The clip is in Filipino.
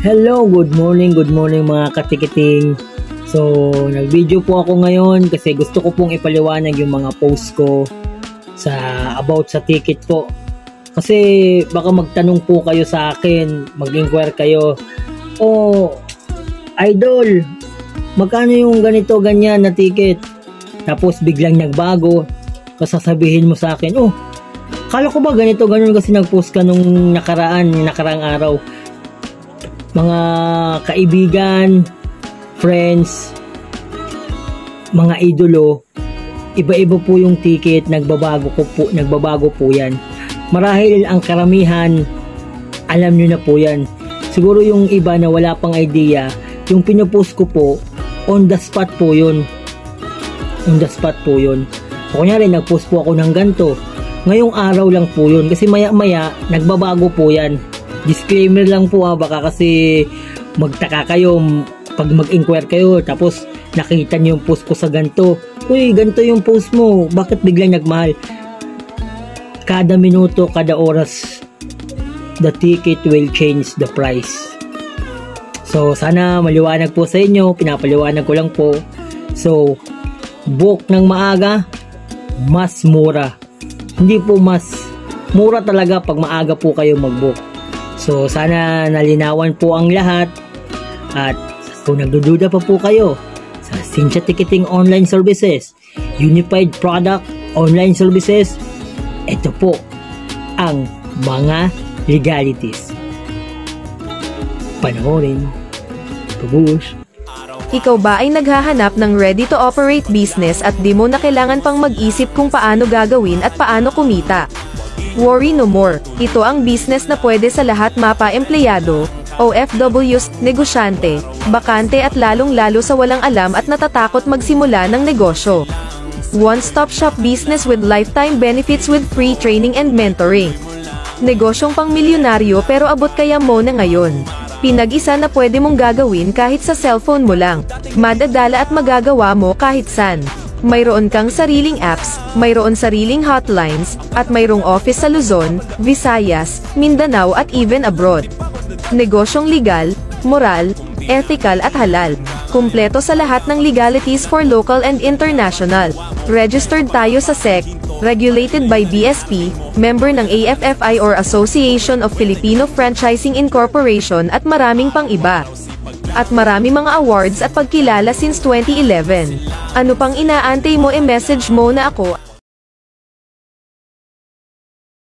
Hello, good morning mga katikiting. So, nag-video po ako ngayon kasi gusto ko pong ipaliwanag yung mga post ko about sa ticket po. Kasi baka magtanong po kayo sa akin, mag-inquire kayo, idol, magkano yung ganito ganyan na ticket? Tapos biglang nagbago, sasabihin mo sa akin, kala ko ba ganito ganun kasi nag-post ka nung nakaraang araw. Mga kaibigan, friends, mga idolo, iba-iba po yung ticket, nagbabago po yan. Marahil ang karamihan, alam nyo na po yan. Siguro yung iba na wala pang idea, yung pinopost ko po, on the spot po yun. On the spot po yun. So, kunyari, nagpost po ako ng ganito. Ngayong araw lang po yun. Kasi maya-maya, nagbabago po yan. Disclaimer lang po baka kasi magtaka kayo pag mag-inquire kayo tapos nakita niyo yung post ko sa ganito. Ganito yung post mo. Bakit biglang nagmahal? Kada minuto, kada oras, the ticket will change the price. So, sana maliwanag po sa inyo. Pinapaliwanag ko lang po. So, book ng maaga, mas mura. Hindi po mas mura talaga pag maaga po kayo mag-book. So, sana nalinawan po ang lahat. At kung nagdududa pa po kayo sa Cynthia Ticketing Online Services, Unified Product Online Services, ito po ang mga legalities. Panoorin. Pabush. Ikaw ba ay naghahanap ng ready-to-operate business at di mo na kailangan pang mag-isip kung paano gagawin at paano kumita? Worry no more. Ito ang business na pwede sa lahat mapa-empleyado, OFWs, negosyante, bakante at lalong-lalo sa walang alam at natatakot magsimula ng negosyo. One-stop shop business with lifetime benefits with free training and mentoring. Negosyong pang milyonaryo pero abot kaya mo na ngayon. Pinag-isa na pwede mong gagawin kahit sa cellphone mo lang. Madadala at magagawa mo kahit saan. Mayroon kang sariling apps, mayroon sariling hotlines, at mayroong office sa Luzon, Visayas, Mindanao at even abroad. Negosyong legal, moral, ethical at halal. Kumpleto sa lahat ng legalities for local and international. Registered tayo sa SEC, regulated by BSP, member ng AFFI or Association of Filipino Franchising Incorporation at maraming pang iba. At marami mga awards at pagkilala since 2011. Ano pang inaantay mo? I-message mo na ako.